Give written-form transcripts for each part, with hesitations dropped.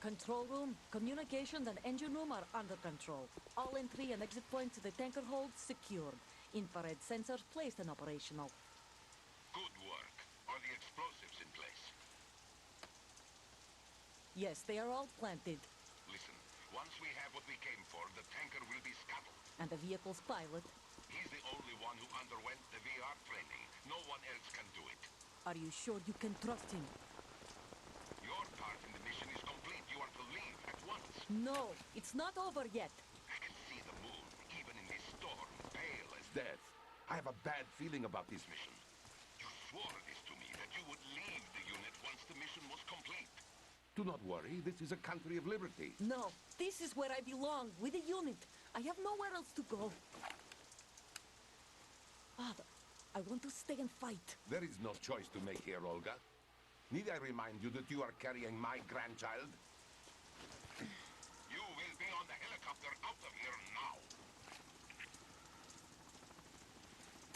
Control room, communications, and engine room are under control. All entry and exit points to the tanker hold secured. Infrared sensors placed and operational. Good work. Are the explosives in place? Yes, they are all planted. Listen, once we have what we came for, the tanker will be scuttled. And the vehicle's pilot? He's the only one who underwent the VR training. No one else can do it. Are you sure you can trust him? Your part in the mission is complete. You are to leave at once. No, it's not over yet. I can see the moon, even in this storm, pale as Death. I have a bad feeling about this mission. You swore this to me, that you would leave the unit once the mission was complete. Do not worry, this is a country of liberty. No, this is where I belong, with the unit. I have nowhere else to go. Father, I want to stay and fight. There is no choice to make here, Olga. Need I remind you that you are carrying my grandchild? You will be on the helicopter out of here now.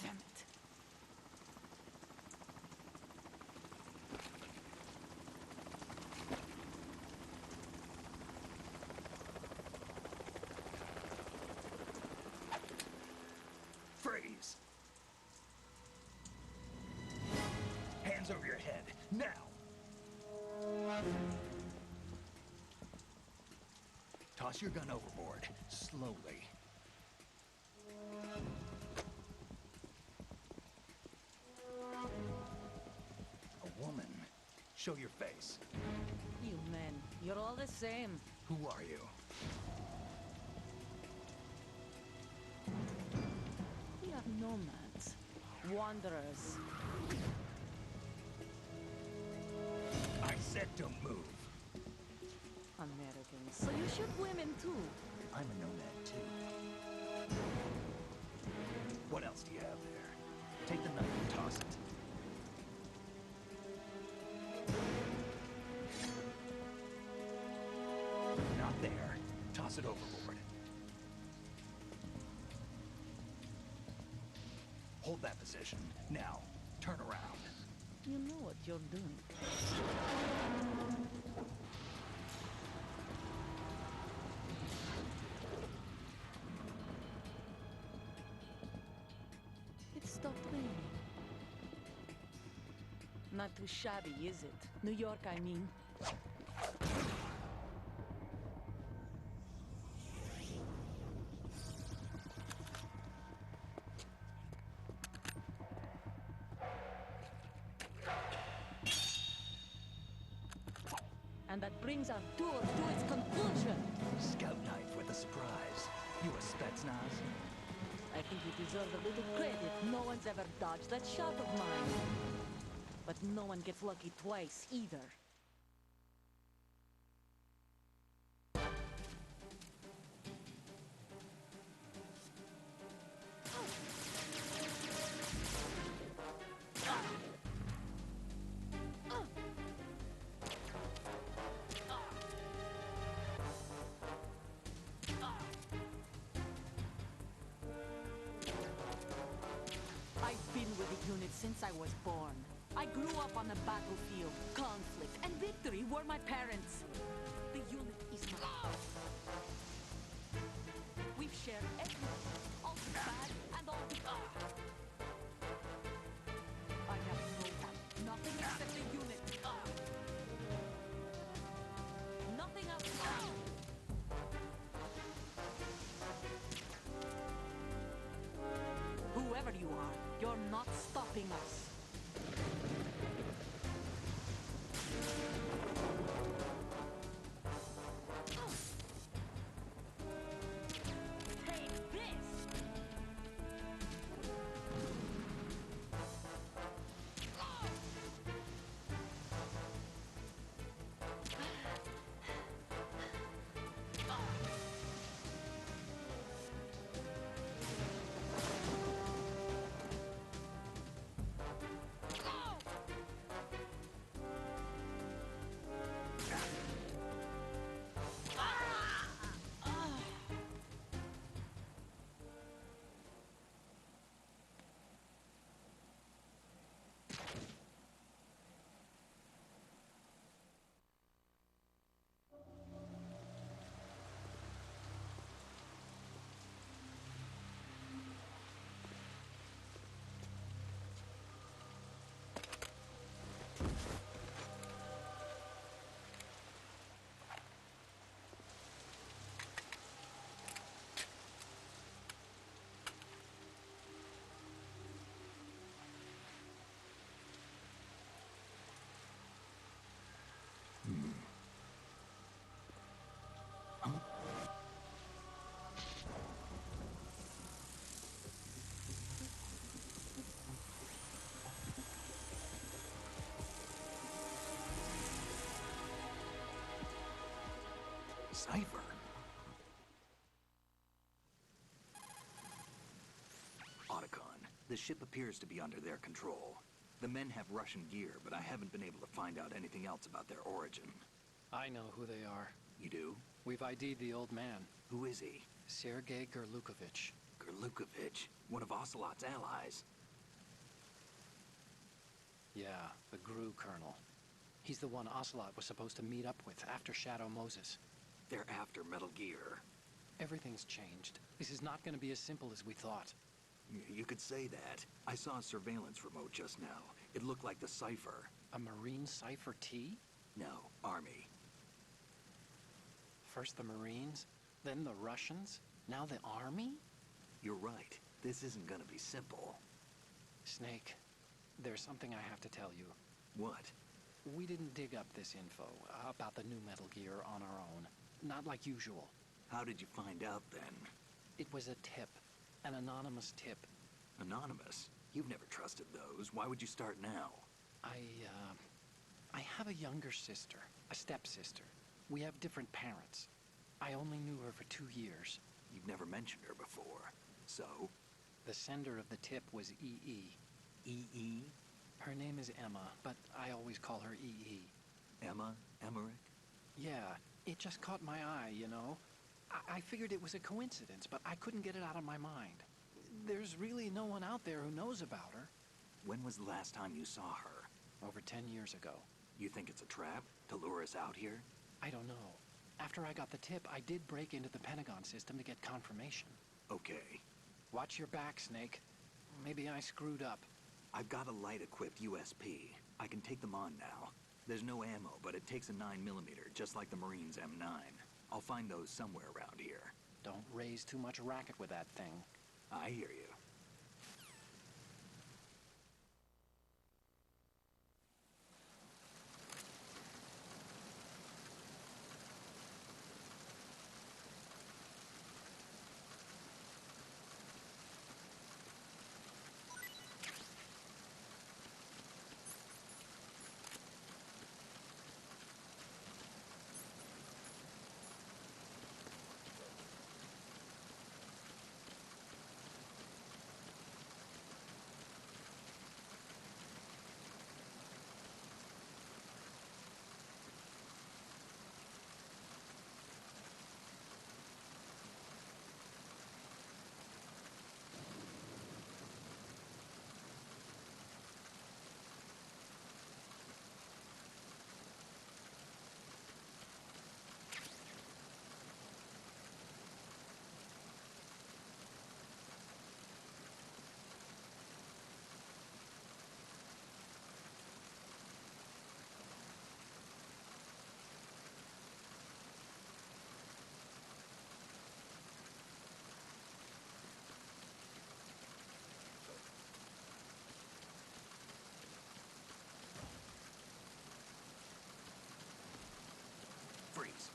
Damn it. Freeze! Hands over your head, now! Toss your gun overboard, slowly. A woman. Show your face. You men, you're all the same. Who are you? We are nomads. Wanderers. I said don't move. Americans. So you shoot women too. I'm a nomad too. What else do you have there? Take the knife and toss it. Not there. Toss it overboard. Hold that position. Now, turn around. You know what you're doing. It stopped raining. Not too shabby, is it? New York, I mean. And that brings our tour to its conclusion. Scout knife with a surprise. You a Spetsnaz? I think you deserve a little credit. No one's ever dodged that shot of mine. But no one gets lucky twice, either. I've been with the unit since I was born. I grew up on the battlefield. Conflict and victory were my parents. The unit is my life. We've shared everything, all the bad and all the good. I have nothing except the unit. Nothing else. Whoever you are, you're not stopping us. Take this! cipher. Otacon, the ship appears to be under their control. The men have Russian gear, but I haven't been able to find out anything else about their origin. I know who they are. You do? We've ID'd the old man. Who is he? Sergei Gerlukovich. Gerlukovich, one of Ocelot's allies. Yeah, the GRU colonel. He's the one Ocelot was supposed to meet up with after Shadow Moses. They're after Metal Gear. Everything's changed. This is not going to be as simple as we thought. You could say that. I saw a surveillance remote just now. It looked like the cipher. A Marine Cipher T? No, Army. First the Marines, then the Russians, now the Army? You're right. This isn't gonna be simple. Snake, there's something I have to tell you. What? We didn't dig up this info about the new Metal Gear on our own. Not like usual. How did you find out then? It was a tip. An anonymous tip. Anonymous? You've never trusted those. Why would you start now? I have a younger sister, a stepsister. We have different parents. I only knew her for 2 years. You've never mentioned her before. So? The sender of the tip was EE. EE? Her name is Emma, but I always call her EE. Emma? Emmerich? Yeah, it just caught my eye, you know? I figured it was a coincidence, but I couldn't get it out of my mind. There's really no one out there who knows about her. When was the last time you saw her? Over 10 years ago. You think it's a trap? To lure us out here? I don't know. After I got the tip, I did break into the Pentagon system to get confirmation. Okay. Watch your back, Snake. Maybe I screwed up. I've got a light-equipped USP. I can take them on now. There's no ammo, but it takes a 9mm, just like the Marines' M9. I'll find those somewhere around here. Don't raise too much racket with that thing. I hear you. Freeze.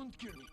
Don't kill me.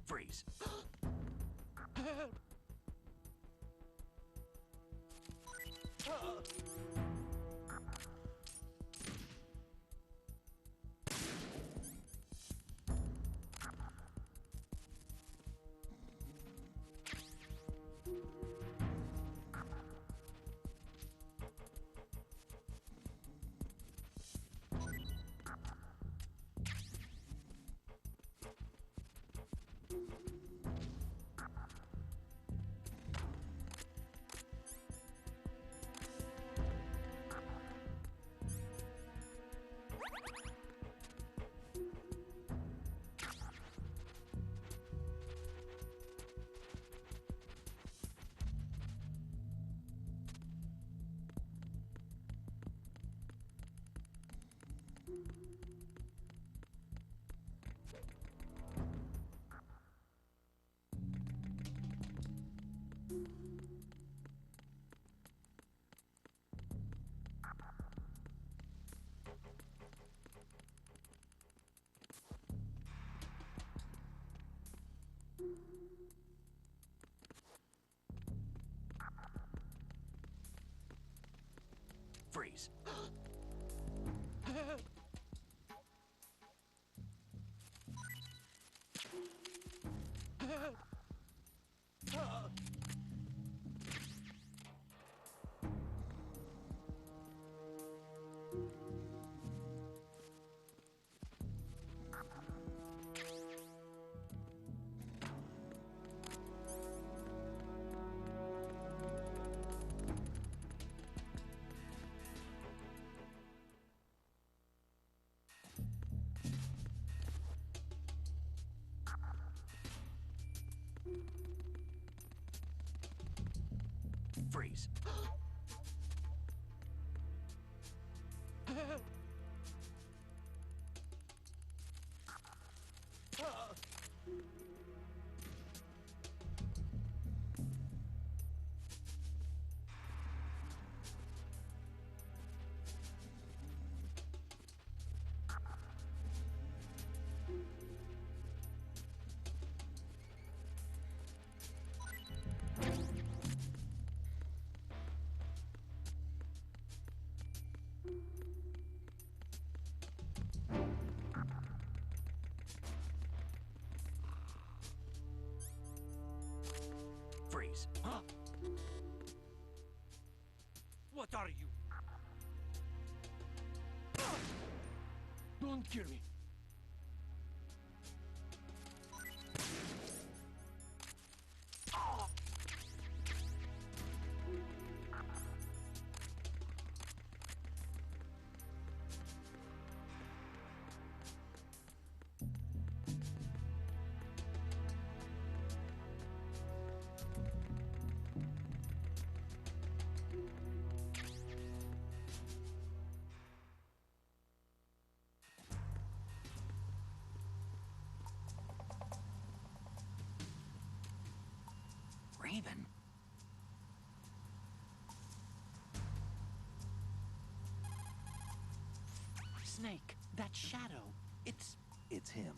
Freeze. Freeze. Freeze. Freeze. Huh? What are you? Don't kill me. Raven. Snake, that shadow, It's him.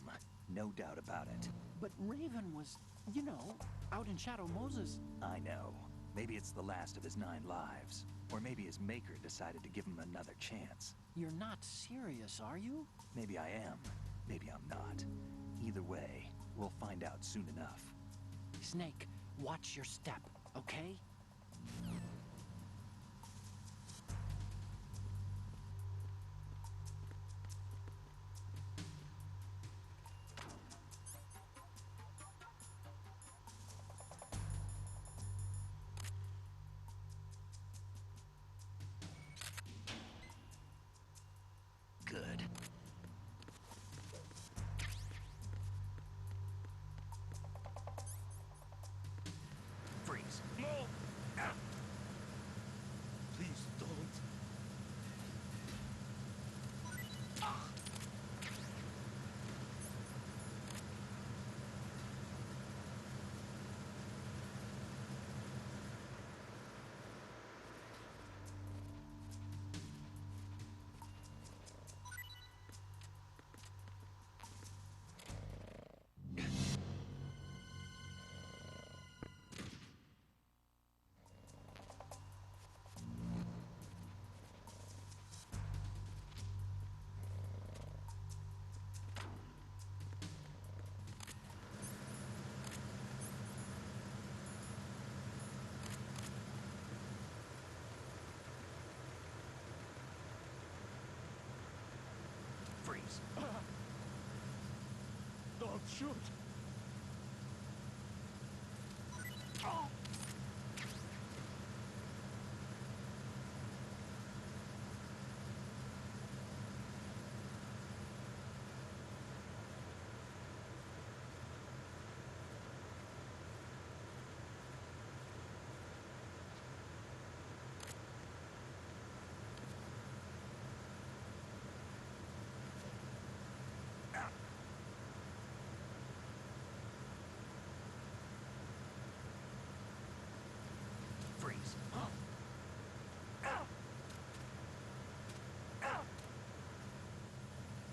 No doubt about it. but Raven was, you know, out in Shadow Moses. I know. Maybe it's the last of his 9 lives. Or maybe his maker decided to give him another chance. You're not serious, are you? Maybe I am. Maybe I'm not. Either way, we'll find out soon enough. Snake, watch your step, okay? Good. Freeze. No! Ah! Please don't. Freeze. Don't shoot! Freeze.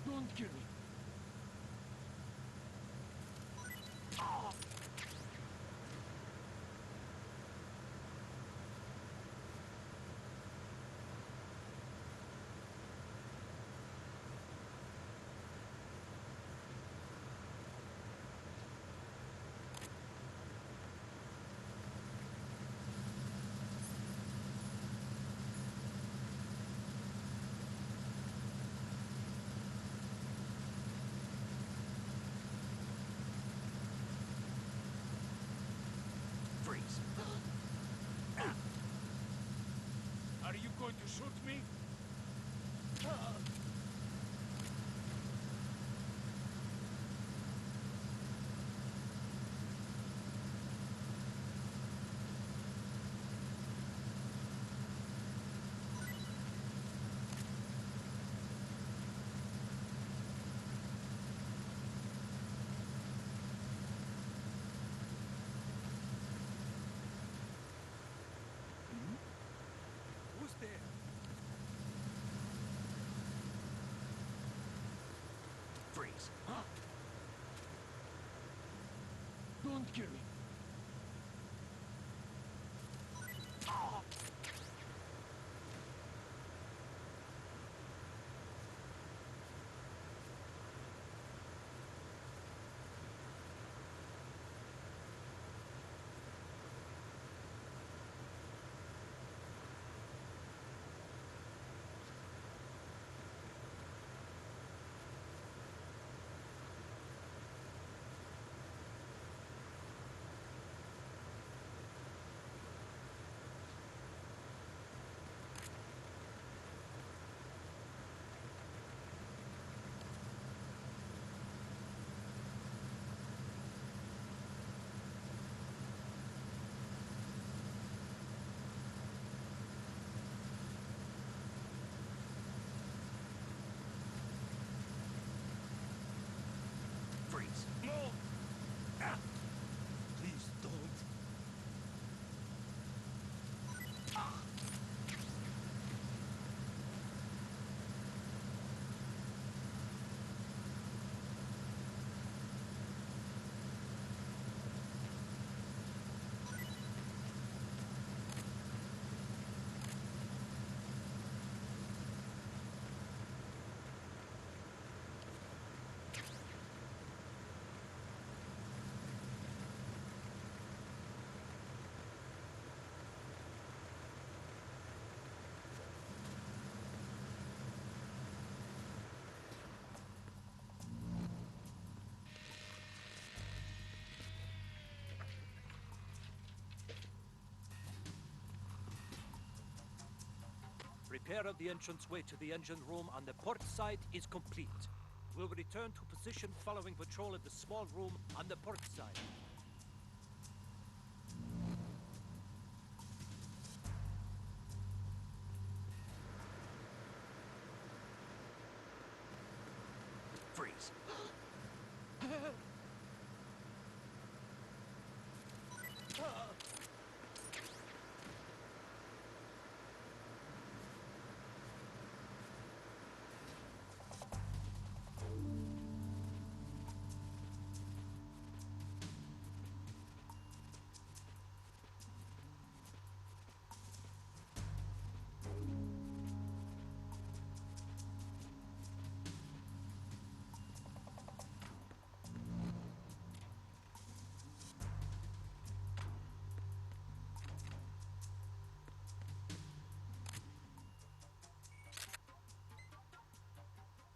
Don't kill me! Freeze. Are you going to shoot me? Who's there? Freeze. Don't kill me! repair of the entranceway to the engine room on the port side is complete. We'll return to position following patrol of the small room on the port side. Freeze.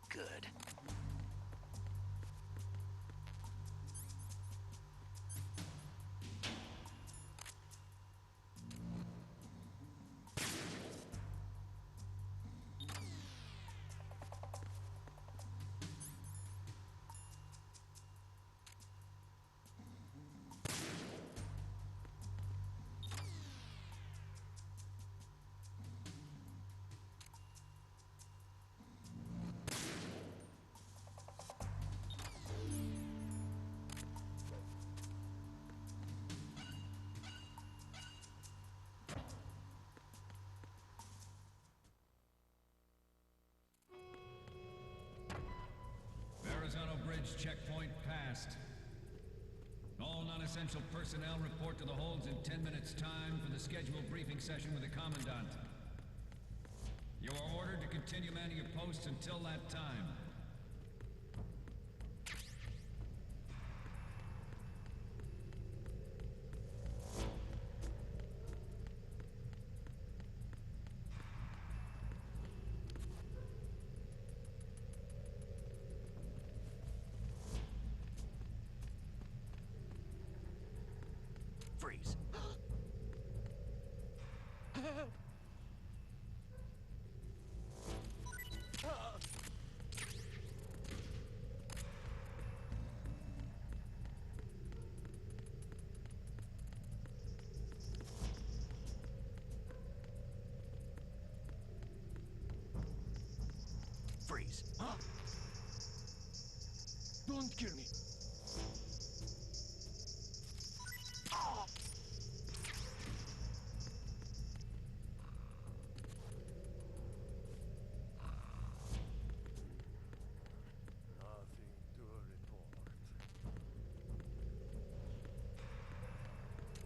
Good. Bridge checkpoint passed. All non-essential personnel report to the holds in 10 minutes' time for the scheduled briefing session with the commandant. You are ordered to continue manning your posts until that time. Freeze. Freeze. Don't kill me.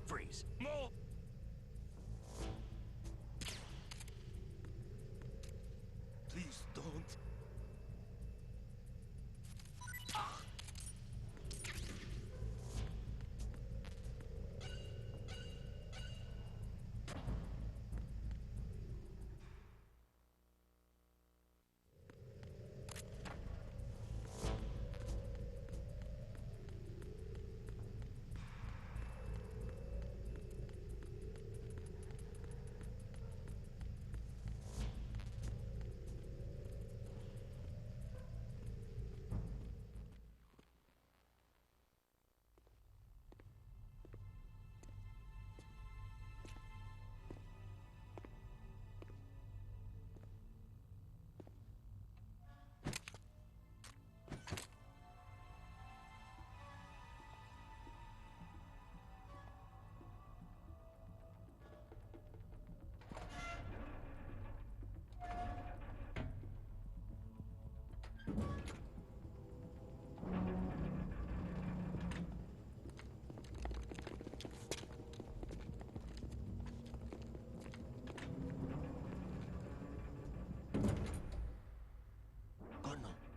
Freeze. No! Please don't.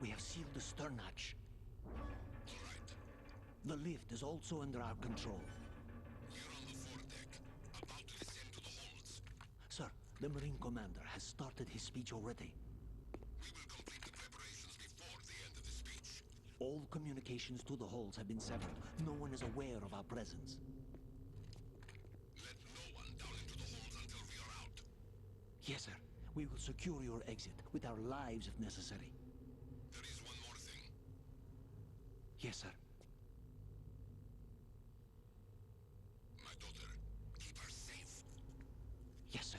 We have sealed the stern hatch. All right. The lift is also under our control. We're on the foredeck, about to descend to the holds. Sir, the Marine Commander has started his speech already. We will complete the preparations before the end of the speech. All communications to the holds have been severed. No one is aware of our presence. Let no one down into the holds until we are out. Yes, sir. We will secure your exit with our lives if necessary. There is one more thing. Yes, sir. My daughter. Keep her safe. Yes, sir.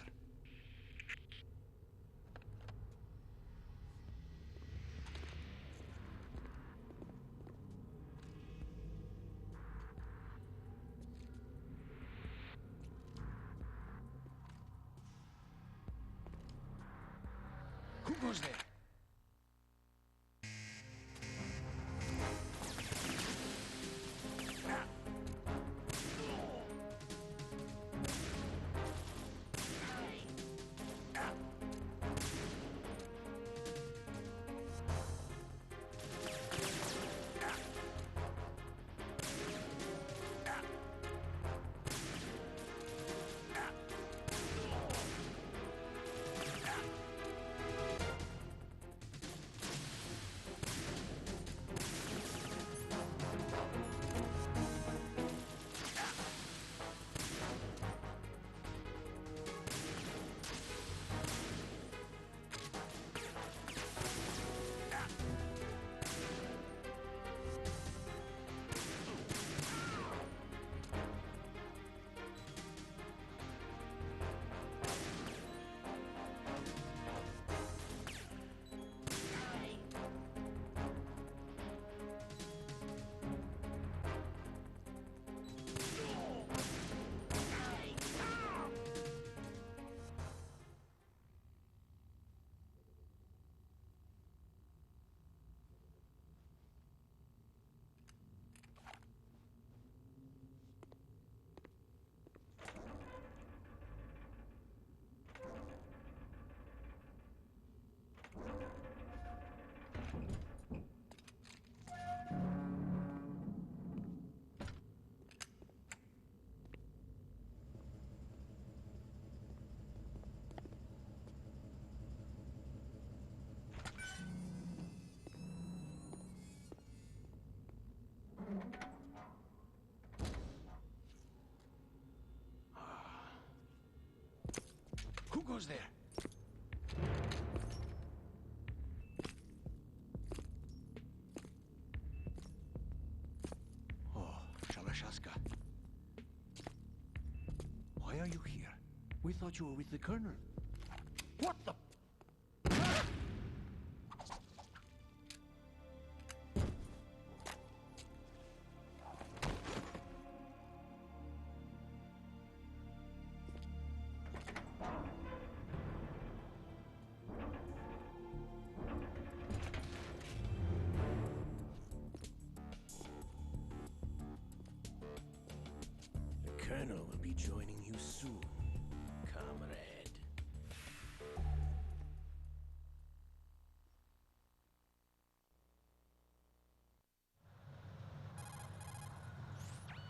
Who goes there? Who goes there? Oh, Shalashaska. Why are you here? We thought you were with the Colonel. What the? The Colonel will be joining you soon, comrade.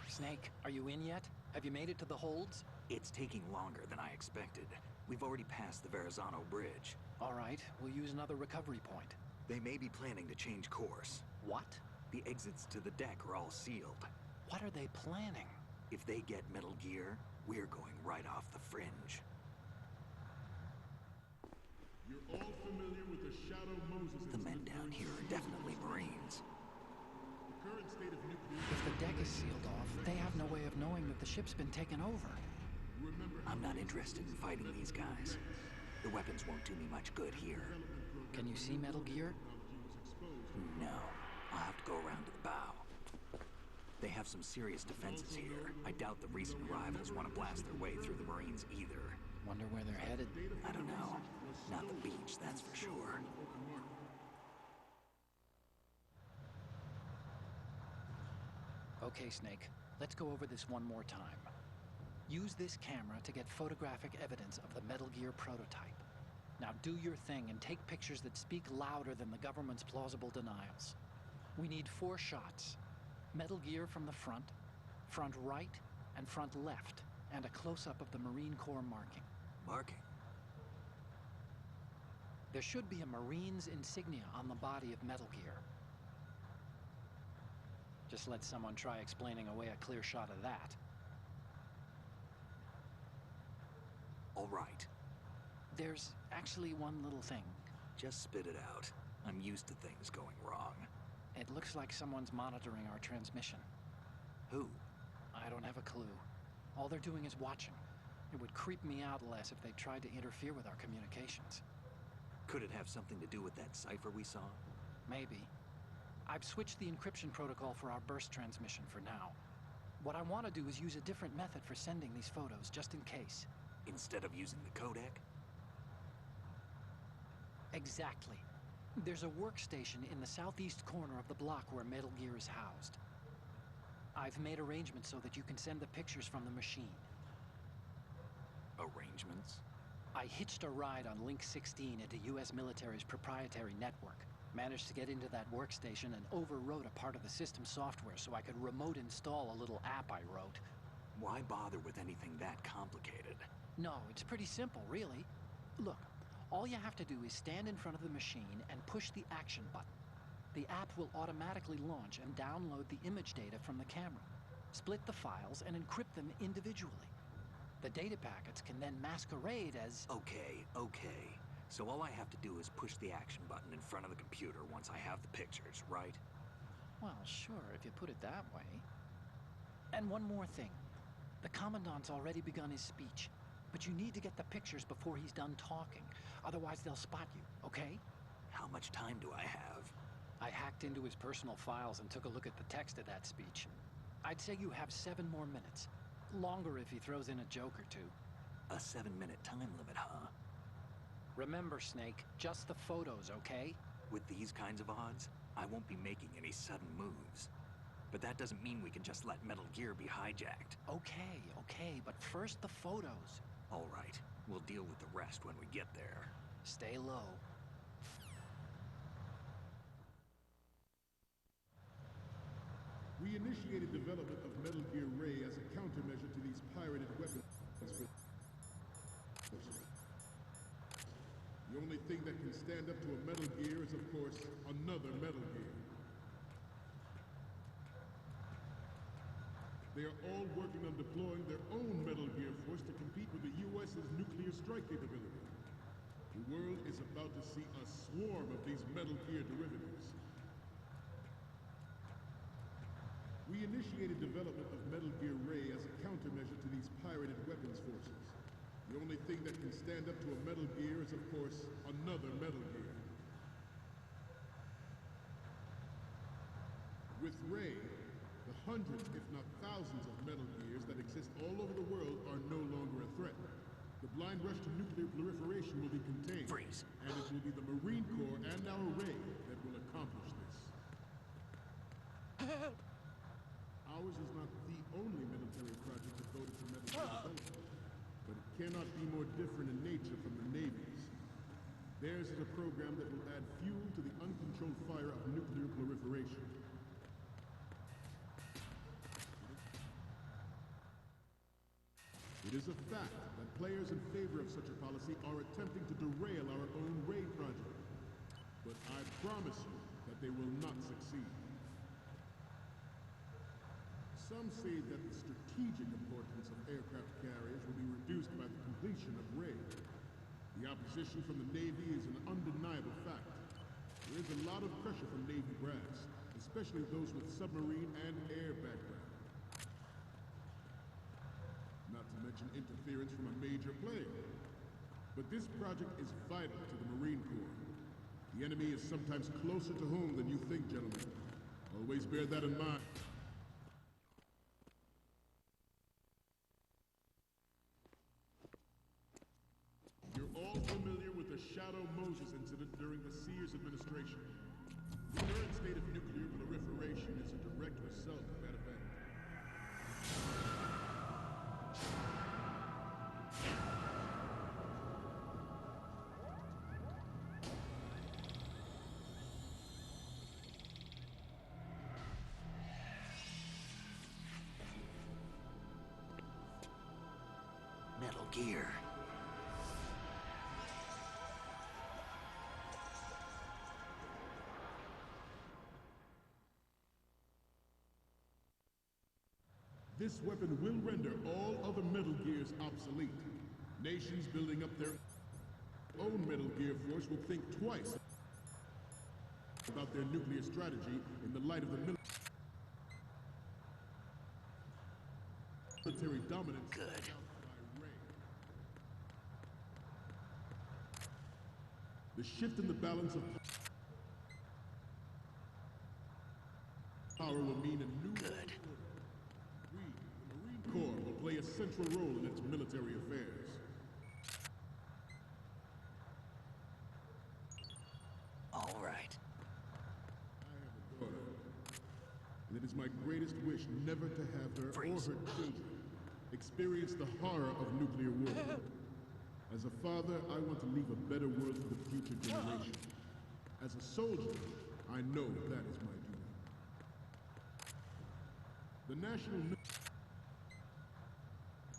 Snake, are you in yet? Have you made it to the holds? It's taking longer than I expected. We've already passed the Verrazano Bridge. All right, we'll use another recovery point. They may be planning to change course. What? The exits to the deck are all sealed. What are they planning? If they get Metal Gear, we're going right off the fringe. You're all familiar with the Shadow Moses The men down here are definitely Marines. The current state of nuclear... If the deck is sealed off, they have no way of knowing that the ship's been taken over. I'm not interested in fighting these guys. The weapons won't do me much good here. Can you see Metal Gear? No. I'll have to go around to the bow. They have some serious defenses here. I doubt the recent arrivals want to blast their way through the Marines either. Wonder where they're headed. I don't know. Not the beach, that's for sure. Okay, Snake. Let's go over this one more time. Use this camera to get photographic evidence of the Metal Gear prototype. Now do your thing and take pictures that speak louder than the government's plausible denials. We need 4 shots. Metal Gear from the front right, and front left, and a close-up of the Marine Corps marking. Marking? There should be a Marine's insignia on the body of Metal Gear. Just let someone try explaining away a clear shot of that. All right. There's actually one little thing. Just spit it out. I'm used to things going wrong. It looks like someone's monitoring our transmission. Who? I don't have a clue. All they're doing is watching. It would creep me out less if they tried to interfere with our communications. Could it have something to do with that cipher we saw? Maybe. I've switched the encryption protocol for our burst transmission for now. What I want to do is use a different method for sending these photos, just in case. Instead of using the codec? Exactly. There's a workstation in the southeast corner of the block where Metal Gear is housed. I've made arrangements so that you can send the pictures from the machine. Arrangements? I hitched a ride on Link 16 into U.S. military's proprietary network. Managed to get into that workstation and overwrote a part of the system software so I could remote install a little app I wrote. Why bother with anything that complicated? No, it's pretty simple, really. Look, all you have to do is stand in front of the machine and push the action button. The app will automatically launch and download the image data from the camera, split the files, and encrypt them individually. The data packets can then masquerade as... Okay. So all I have to do is push the action button in front of the computer once I have the pictures, right? Well, sure, if you put it that way. And one more thing. The Commandant's already begun his speech, but you need to get the pictures before he's done talking. Otherwise, they'll spot you, okay? How much time do I have? I hacked into his personal files and took a look at the text of that speech. I'd say you have 7 more minutes. Longer if he throws in a joke or two. A 7-minute time limit, huh? Remember, Snake, just the photos, okay? With these kinds of odds, I won't be making any sudden moves. But that doesn't mean we can just let Metal Gear be hijacked. Okay, but first the photos. All right, we'll deal with the rest when we get there. Stay low. We initiated development of Metal Gear Ray as a countermeasure to these pirated weapons. The only thing that can stand up to a Metal Gear is, of course, another Metal Gear. They are all working on deploying their own Metal Gear force to compete with the U.S.'s nuclear strike capability. The world is about to see a swarm of these Metal Gear derivatives. We initiated development of Metal Gear Ray as a countermeasure to these pirated weapons forces. The only thing that can stand up to a Metal Gear is, of course, another Metal Gear. With Ray, the hundreds, if not thousands of Metal Gears that exist all over the world are no longer a threat. The blind rush to nuclear proliferation will be contained. Freeze. And it will be the Marine Corps and our Ray that will accomplish this. Ours is not the only military project devoted to Metal Gear development. But it cannot be more different in nature from the Navy's. Theirs is a program that will add fuel to the uncontrolled fire of nuclear proliferation. It is a fact that players in favor of such a policy are attempting to derail our own Ray project. But I promise you that they will not succeed. Some say that the strategic importance of aircraft carriers will be reduced by the completion of Ray. The opposition from the Navy is an undeniable fact. There is a lot of pressure from Navy brass, especially those with submarine and air background. Not to mention interference from a major player. But this project is vital to the Marine Corps. The enemy is sometimes closer to home than you think, gentlemen. Always bear that in mind. You're all familiar with the Shadow Moses incident during the Sears administration. The current state of nuclear proliferation is a direct result of that event. Metal Gear. This weapon will render all other Metal Gears obsolete. Nations building up their... own Metal Gear Force will think twice about their nuclear strategy in the light of the military dominance. Good. The shift in the balance of power will mean a new... Good. We, the Marine Corps, will play a central role in its military affairs. All right. I have a daughter, and it is my greatest wish never to have her or her children experience the horror of nuclear war. As a father, I want to leave a better world for the future generation. As a soldier, I know that is my duty. The National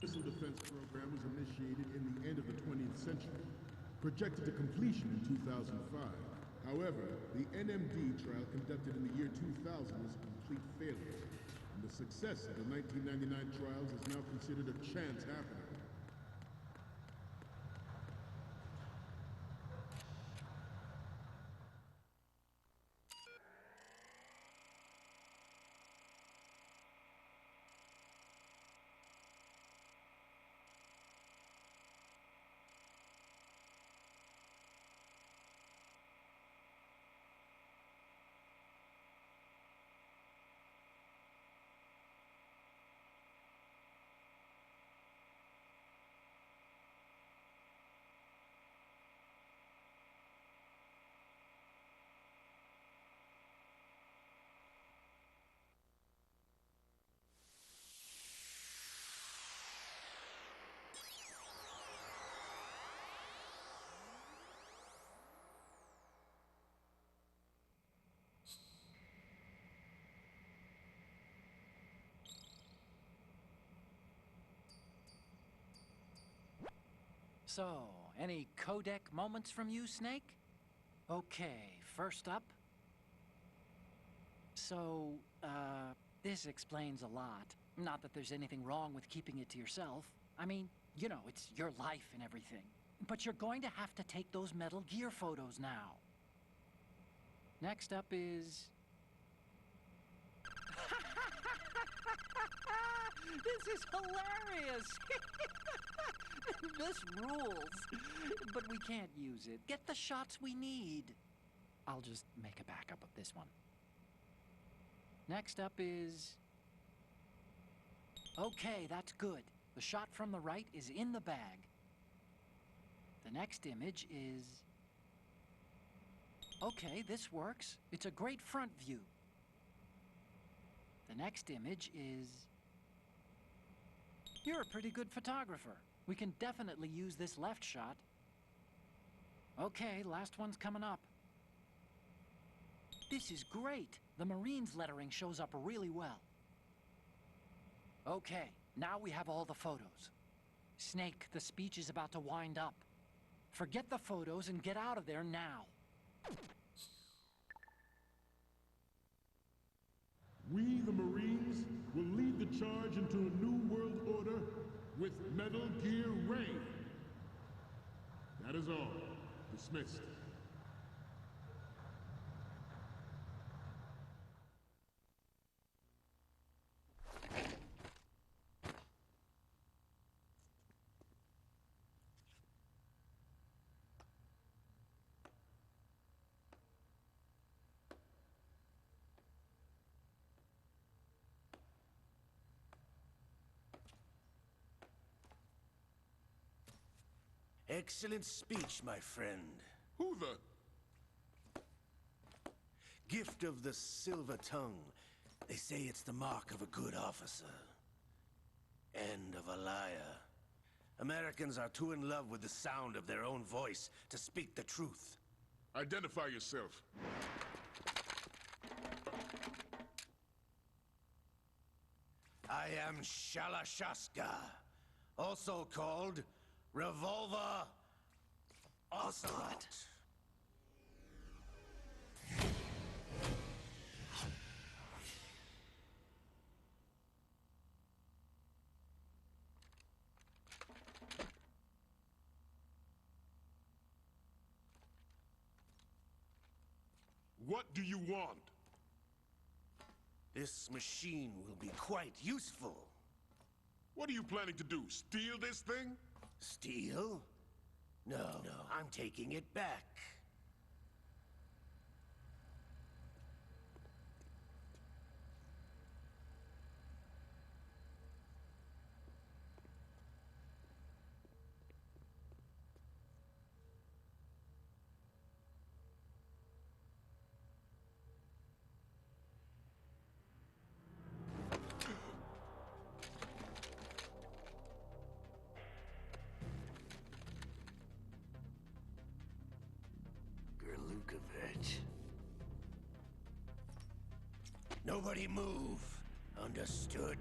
Missile Defense Program was initiated in the end of the 20th century, projected to completion in 2005. However, the NMD trial conducted in the year 2000 was a complete failure, and the success of the 1999 trials is now considered a chance happening. So, any codec moments from you, Snake? Okay, first up. So, this explains a lot. Not that there's anything wrong with keeping it to yourself. I mean, you know, it's your life and everything. But you're going to have to take those Metal Gear photos now. Next up is... This is hilarious! This rules. But we can't use it. Get the shots we need. I'll just make a backup of this one. Next up is... Okay, that's good. The shot from the right is in the bag. The next image is... Okay, this works. It's a great front view. The next image is... You're a pretty good photographer. We can definitely use this left shot. Okay, last one's coming up. This is great. The Marines lettering shows up really well. Okay, now we have all the photos. Snake, the speech is about to wind up. Forget the photos and get out of there now. We, the Marines, will lead the charge into a new world order with Metal Gear Rain. That is all. Dismissed. Excellent speech, my friend. Who the... Gift of the silver tongue. They say it's the mark of a good officer. And of a liar. Americans are too in love with the sound of their own voice to speak the truth. Identify yourself. I am Shalashaska, also called Revolver Ocelot. What do you want? This machine will be quite useful. What are you planning to do? Steal this thing? Steal? No, I'm taking it back. Nobody move. Understood?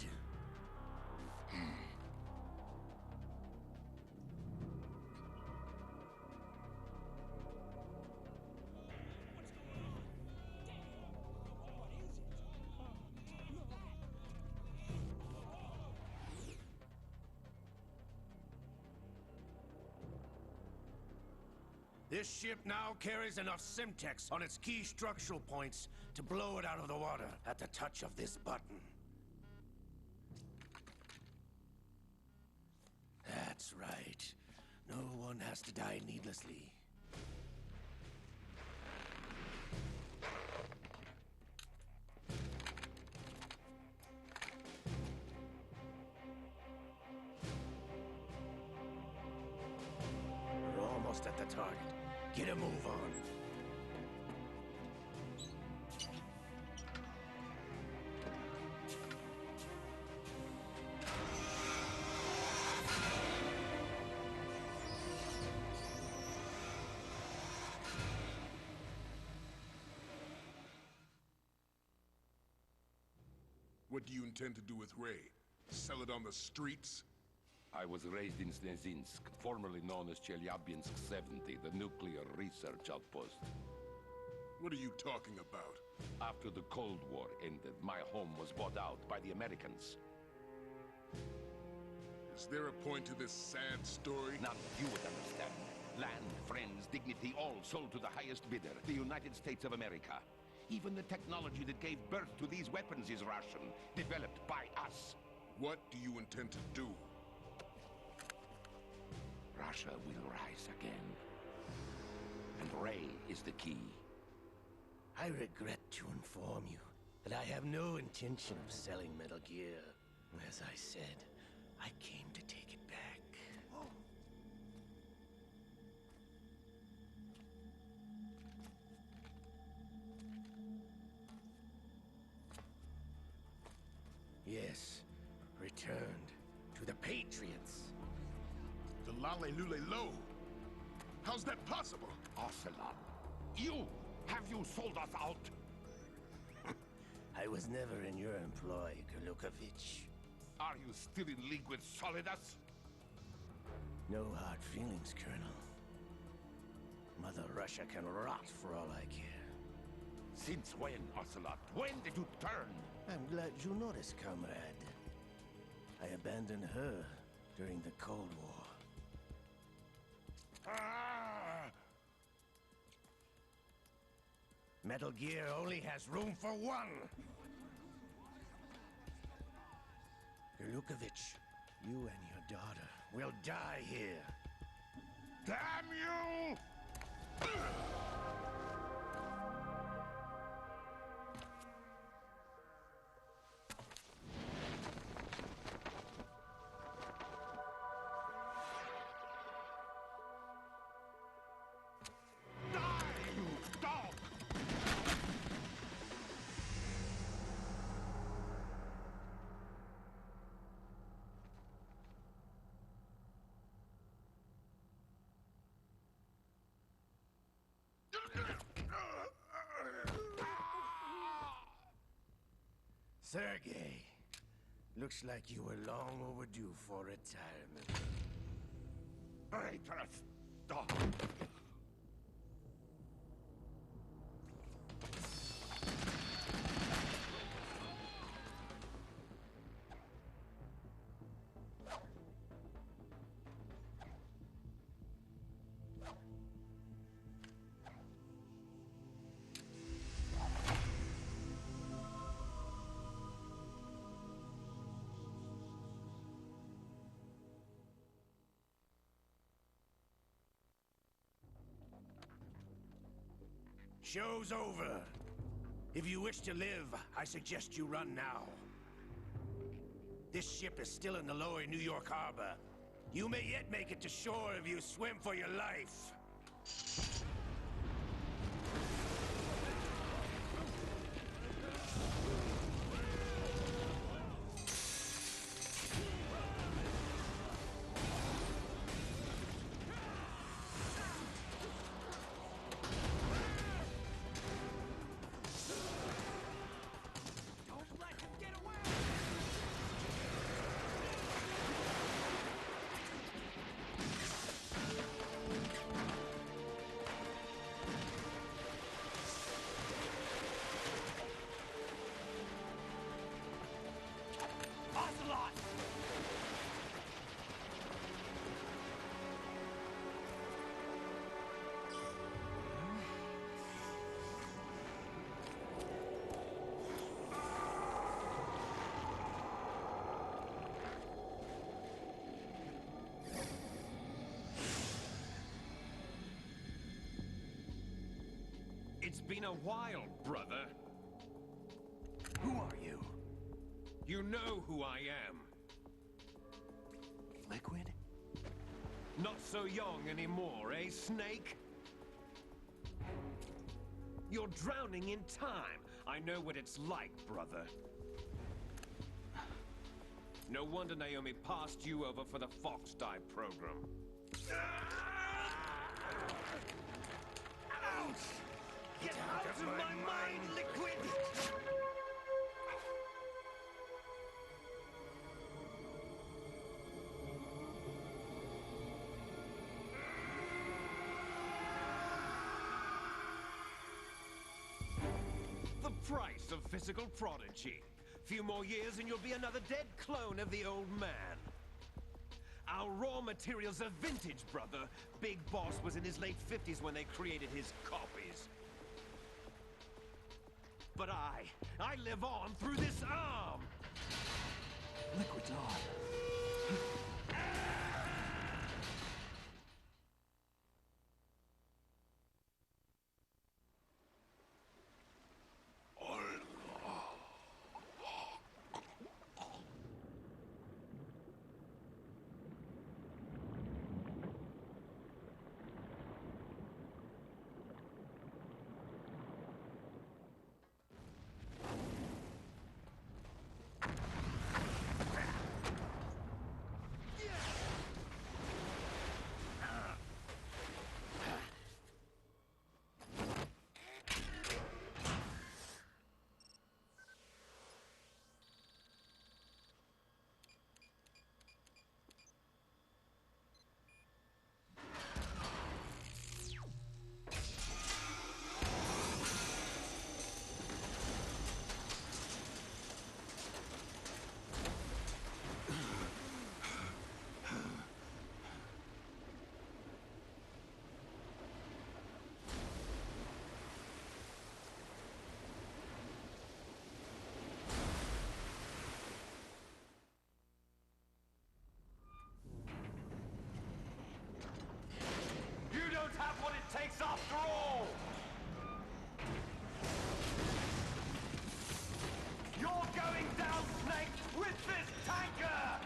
This ship now carries enough Simtex on its key structural points to blow it out of the water at the touch of this button. That's right. No one has to die needlessly. We're almost at the target. Get a move on. What do you intend to do with Ray? Sell it on the streets? I was raised in Snezinsk, formerly known as Chelyabinsk 70, the nuclear research outpost. What are you talking about? After the Cold War ended, my home was bought out by the Americans. Is there a point to this sad story? None you would understand. Land, friends, dignity, all sold to the highest bidder, the United States of America. Even the technology that gave birth to these weapons is Russian, developed by us. What do you intend to do? Russia will rise again. And Ray is the key. I regret to inform you that I have no intention of selling Metal Gear. As I said, I came to take it back. Yes, returned to the Patriots. The Lale Lule Lo? How's that possible? Ocelot, have you sold us out? I was never in your employ, Golukovich. Are you still in league with Solidus? No hard feelings, Colonel. Mother Russia can rot for all I care. Since when, Ocelot? When did you turn? I'm glad you noticed, comrade. I abandoned her during the Cold War. Metal Gear only has room for one! Golukovich, you and your daughter will die here. Damn you! Sergei, looks like you were long overdue for retirement. Traitorous dog! Show's over. If you wish to live, I suggest you run now. This ship is still in the lower New York harbor. You may yet make it to shore if you swim for your life. It's been a while, brother. Who are you? You know who I am. Liquid? Not so young anymore, eh, Snake? You're drowning in time. I know what it's like, brother. No wonder Naomi passed you over for the Fox Die program. Ouch! Get out of my mind, Liquid! The price of physical prodigy. Few more years and you'll be another dead clone of the old man. Our raw materials are vintage, brother. Big Boss was in his late 50s when they created his copies. But I live on through this arm! Liquid's on. Takes after all! You're going down, Snake, with this tanker!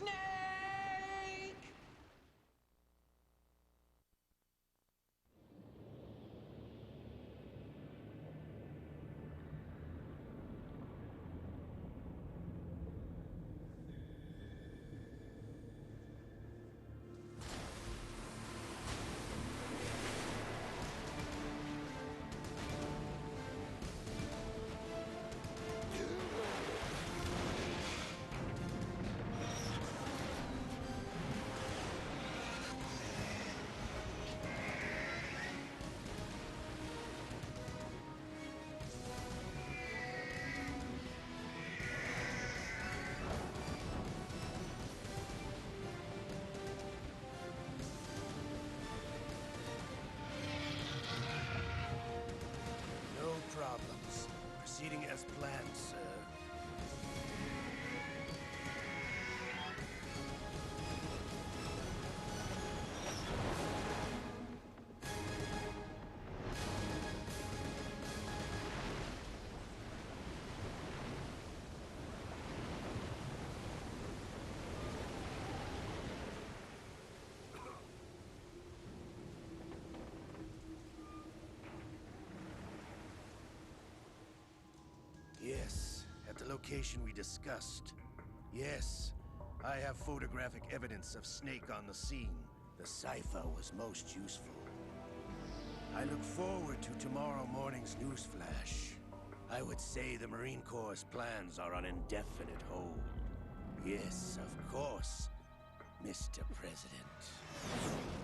Snake! No problems. Proceeding as planned, sir. Yes, at the location we discussed. Yes, I have photographic evidence of Snake on the scene. The cipher was most useful. I look forward to tomorrow morning's newsflash. I would say the Marine Corps' plans are on indefinite hold. Yes, of course, Mr. President.